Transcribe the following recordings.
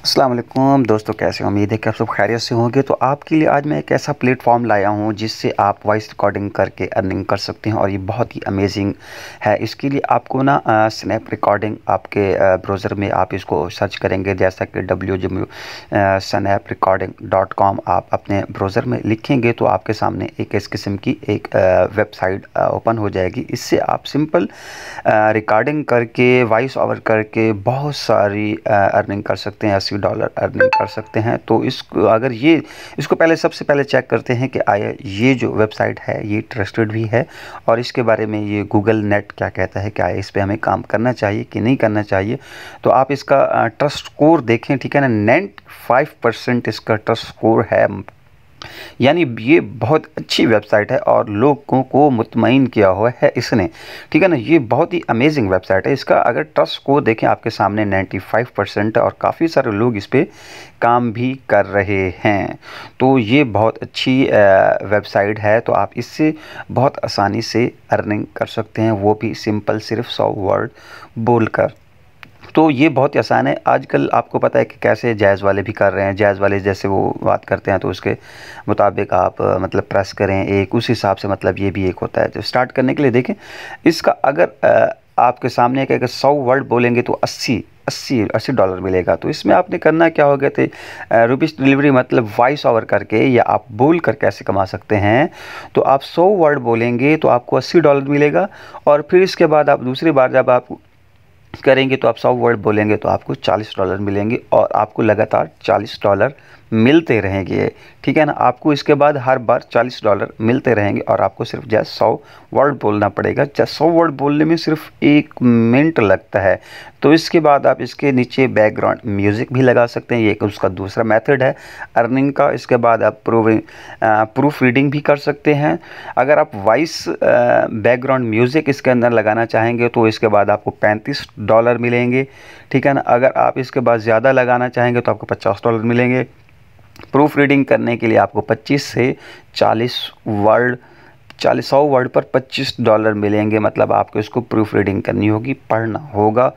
अस्सलाम वालेकुम दोस्तों, कैसे हो? उम्मीद है कि आप सब खैरियत से होंगे। तो आपके लिए आज मैं एक ऐसा प्लेटफॉर्म लाया हूं जिससे आप वॉइस रिकॉर्डिंग करके अर्निंग कर सकते हैं और ये बहुत ही अमेजिंग है। इसके लिए आपको ना स्नैप रिकॉर्डिंग आपके ब्राउज़र में आप इसको सर्च करेंगे, जैसा कि www.snaprecording.com आप अपने ब्राउज़र में लिखेंगे तो आपके सामने एक इस किस्म की एक वेबसाइट ओपन हो जाएगी। इससे आप सिंपल रिकॉर्डिंग करके वॉइस ओवर करके बहुत सारी अर्निंग कर सकते हैं, $80 अर्निंग कर सकते हैं। तो इसको पहले सबसे पहले चेक करते हैं कि आया ये जो वेबसाइट है ये ट्रस्टेड भी है और इसके बारे में ये गूगल नेट क्या कहता है, क्या इस पे हमें काम करना चाहिए कि नहीं करना चाहिए। तो आप इसका ट्रस्ट स्कोर देखें, ठीक है ना। 95% इसका ट्रस्ट स्कोर है, यानी ये बहुत अच्छी वेबसाइट है और लोगों को मुतमईन किया हुआ है इसने, ठीक है ना। ये बहुत ही अमेजिंग वेबसाइट है। इसका अगर ट्रस्ट को देखें आपके सामने 95% है और काफ़ी सारे लोग इस पर काम भी कर रहे हैं। तो ये बहुत अच्छी वेबसाइट है। तो आप इससे बहुत आसानी से अर्निंग कर सकते हैं, वो भी सिंपल सिर्फ 100 वर्ड बोलकर। तो ये बहुत ही आसान है। आजकल आपको पता है कि कैसे जैज़ वाले भी कर रहे हैं। जैज़ वाले जैसे वो बात करते हैं तो उसके मुताबिक आप मतलब प्रेस करें एक, उस हिसाब से मतलब ये भी एक होता है। तो स्टार्ट करने के लिए देखें इसका, अगर आपके सामने एक 100 वर्ड बोलेंगे तो $80 मिलेगा। तो इसमें आपने करना क्या होगा थे, रुपीस डिलीवरी मतलब वॉइस ओवर करके या आप बोल कर कैसे कमा सकते हैं। तो आप 100 वर्ड बोलेंगे तो आपको $80 मिलेगा और फिर इसके बाद आप दूसरी बार जब आप करेंगे तो आप 100 वर्ड बोलेंगे तो आपको $40 मिलेंगे और आपको लगातार $40 मिलते रहेंगे, ठीक है ना। आपको इसके बाद हर बार $40 मिलते रहेंगे और आपको सिर्फ जस्ट 100 वर्ड बोलना पड़ेगा। जस्ट 100 वर्ड बोलने में सिर्फ 1 मिनट लगता है। तो इसके बाद आप इसके नीचे बैकग्राउंड म्यूज़िक भी लगा सकते हैं, ये एक उसका दूसरा मेथड है अर्निंग का। इसके बाद आप प्रूफ रीडिंग भी कर सकते हैं। अगर आप वॉइस बैकग्राउंड म्यूज़िक इसके अंदर लगाना चाहेंगे तो इसके बाद आपको $35 मिलेंगे, ठीक है ना। अगर आप इसके बाद ज़्यादा लगाना चाहेंगे तो आपको $50 मिलेंगे। प्रूफ रीडिंग करने के लिए आपको 25 से 100 वर्ड पर $25 मिलेंगे, मतलब आपको इसको प्रूफ रीडिंग करनी होगी, पढ़ना होगा।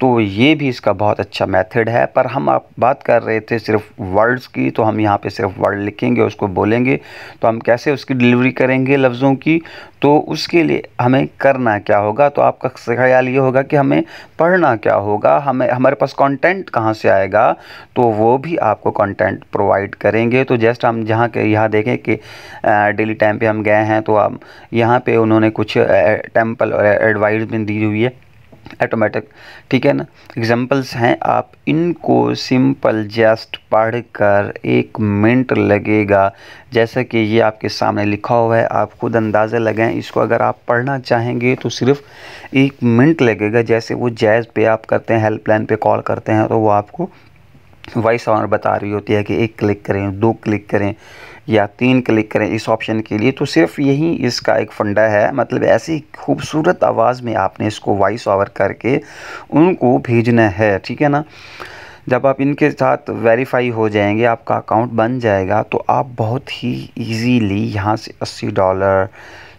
तो ये भी इसका बहुत अच्छा मेथड है। पर हम आप बात कर रहे थे सिर्फ वर्ड्स की, तो हम यहाँ पे सिर्फ वर्ड लिखेंगे, उसको बोलेंगे। तो हम कैसे उसकी डिलीवरी करेंगे लफ्ज़ों की, तो उसके लिए हमें करना क्या होगा। तो आपका ख्याल ये होगा कि हमें पढ़ना क्या होगा, हमारे पास कंटेंट कहाँ से आएगा। तो वो भी आपको कंटेंट प्रोवाइड करेंगे। तो जस्ट हम यहाँ देखें कि डेली टाइम पे हम गए हैं तो अब यहाँ पे उन्होंने कुछ टेम्पल और एडवाइसमेंट दी हुई है ऑटोमेटिक, ठीक है ना। एग्जांपल्स हैं, आप इनको सिंपल जस्ट पढ़कर 1 मिनट लगेगा। जैसा कि ये आपके सामने लिखा हुआ है, आप खुद अंदाज़ा लगाएं। इसको अगर आप पढ़ना चाहेंगे तो सिर्फ 1 मिनट लगेगा। जैसे वो जैज़ पे आप करते हैं, हेल्पलाइन पे कॉल करते हैं, तो वो आपको वॉइस ओवर बता रही होती है कि 1 क्लिक करें, 2 क्लिक करें या 3 क्लिक करें इस ऑप्शन के लिए। तो सिर्फ यही इसका एक फंडा है, मतलब ऐसी खूबसूरत आवाज़ में आपने इसको वॉइस ओवर करके उनको भेजना है, ठीक है ना। जब आप इनके साथ वेरीफाई हो जाएंगे, आपका अकाउंट बन जाएगा, तो आप बहुत ही इजीली यहाँ से $80,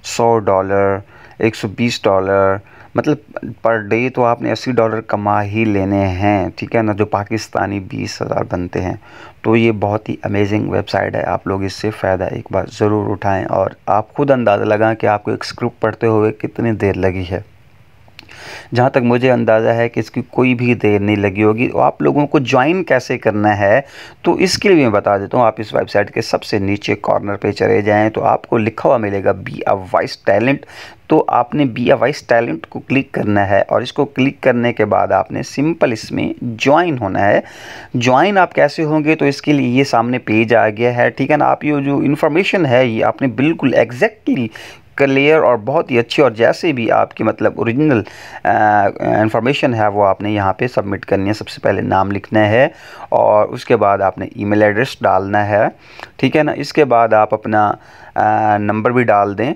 $100, $120 मतलब पर डे तो आपने $80 कमा ही लेने हैं, ठीक है ना, जो पाकिस्तानी 20,000 बनते हैं। तो ये बहुत ही अमेजिंग वेबसाइट है। आप लोग इससे फ़ायदा एक बार ज़रूर उठाएं और आप खुद अंदाज़ा लगाएं कि आपको एक स्क्रिप्ट पढ़ते हुए कितनी देर लगी है। जहाँ तक मुझे अंदाज़ा है कि इसकी कोई भी देर नहीं लगी होगी। तो आप लोगों को ज्वाइन कैसे करना है, तो इसके लिए मैं बता देता हूँ। आप इस वेबसाइट के सबसे नीचे कॉर्नर पे चले जाएं तो आपको लिखा हुआ मिलेगा बी अ वॉइस टैलेंट। तो आपने बी अ वॉइस टैलेंट को क्लिक करना है और इसको क्लिक करने के बाद आपने सिंपल इसमें ज्वाइन होना है। ज्वाइन आप कैसे होंगे, तो इसके लिए ये सामने पेज आ गया है, ठीक है ना। आप ये जो इन्फॉर्मेशन है ये आपने बिल्कुल एग्जैक्टली क्लियर और बहुत ही अच्छी और जैसे भी आपकी मतलब ओरिजिनल इंफॉर्मेशन है वो आपने यहाँ पे सबमिट करनी है। सबसे पहले नाम लिखना है और उसके बाद आपने ईमेल एड्रेस डालना है, ठीक है ना। इसके बाद आप अपना नंबर भी डाल दें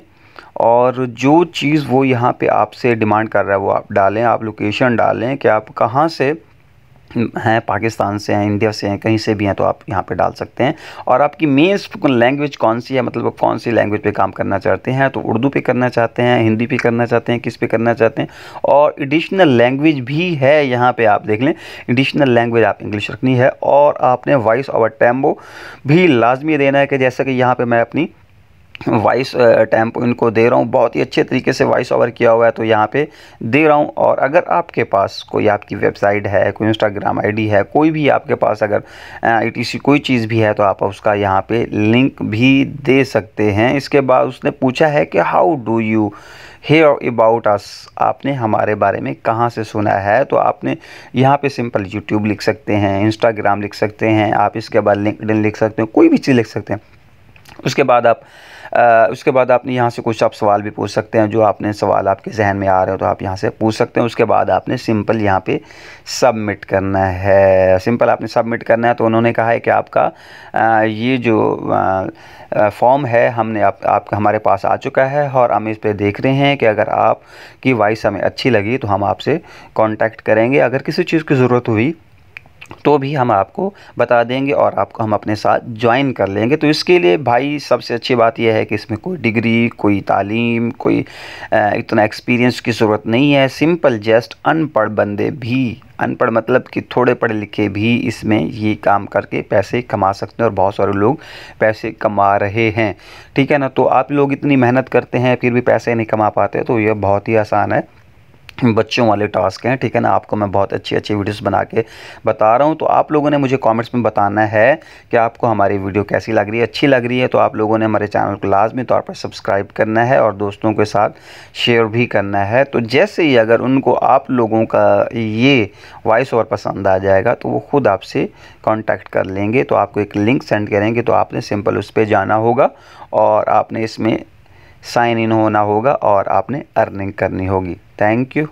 और जो चीज़ वो यहाँ पे आपसे डिमांड कर रहा है वो आप डालें। आप लोकेशन डालें कि आप कहाँ से हैं, पाकिस्तान से हैं, इंडिया से हैं, कहीं से भी हैं, तो आप यहाँ पे डाल सकते हैं। और आपकी मेन स्पोकन लैंग्वेज कौन सी है, मतलब आप कौन सी लैंग्वेज पे काम करना चाहते हैं, तो उर्दू पे करना चाहते हैं, हिंदी पे करना चाहते हैं, किस पे करना चाहते हैं। और एडिशनल लैंग्वेज भी है यहाँ पे, आप देख लें, एडिशनल लैंग्वेज आप इंग्लिश रखनी है। और आपने वॉइस ओवर टेम्पो भी लाजमी देना है, कि जैसा कि यहाँ पर मैं अपनी वॉइस टेम्पो इनको दे रहा हूँ, बहुत ही अच्छे तरीके से वॉइस ओवर किया हुआ है, तो यहाँ पे दे रहा हूँ। और अगर आपके पास कोई आपकी वेबसाइट है, कोई इंस्टाग्राम आईडी है, कोई भी आपके पास अगर etc कोई चीज़ भी है, तो आप उसका यहाँ पे लिंक भी दे सकते हैं। इसके बाद उसने पूछा है कि how do you hear about us, आपने हमारे बारे में कहाँ से सुना है, तो आपने यहाँ पे सिंपल यूट्यूब लिख सकते हैं, इंस्टाग्राम लिख सकते हैं आप, इसके बाद लिंक्डइन लिख सकते हैं, कोई भी चीज़ लिख सकते हैं। उसके बाद आपने यहाँ से कुछ आप सवाल भी पूछ सकते हैं, जो आपने सवाल आपके जहन में आ रहे हो तो आप यहाँ से पूछ सकते हैं। उसके बाद आपने सिंपल यहाँ पे सबमिट करना है, सिंपल आपने सबमिट करना है। तो उन्होंने कहा है कि आपका ये जो फॉर्म है हमने आपका हमारे पास आ चुका है, और हम इस पर देख रहे हैं कि अगर आपकी वॉइस हमें अच्छी लगी तो हम आपसे कांटेक्ट करेंगे। अगर किसी चीज़ की ज़रूरत हुई तो भी हम आपको बता देंगे, और आपको हम अपने साथ ज्वाइन कर लेंगे। तो इसके लिए भाई सबसे अच्छी बात यह है कि इसमें कोई डिग्री, कोई तालीम, कोई इतना एक्सपीरियंस की ज़रूरत नहीं है। सिंपल जस्ट अनपढ़ बंदे भी, अनपढ़ मतलब कि थोड़े पढ़े लिखे भी इसमें ये काम करके पैसे कमा सकते हैं, और बहुत सारे लोग पैसे कमा रहे हैं, ठीक है ना। तो आप लोग इतनी मेहनत करते हैं फिर भी पैसे नहीं कमा पाते, तो ये बहुत ही आसान है, बच्चों वाले टास्क हैं, ठीक है ना। आपको मैं बहुत अच्छी अच्छी वीडियोस बना के बता रहा हूँ। तो आप लोगों ने मुझे कमेंट्स में बताना है कि आपको हमारी वीडियो कैसी लग रही है, अच्छी लग रही है तो आप लोगों ने हमारे चैनल को लाजमी तौर पर सब्सक्राइब करना है, और दोस्तों के साथ शेयर भी करना है। तो जैसे ही अगर उनको आप लोगों का ये वॉइस ओवर पसंद आ जाएगा तो वो ख़ुद आपसे कॉन्टैक्ट कर लेंगे। तो आपको एक लिंक सेंड करेंगे, तो आपने सिंपल उस पर जाना होगा, और आपने इसमें साइन इन होना होगा, और आपने अर्निंग करनी होगी। Thank you.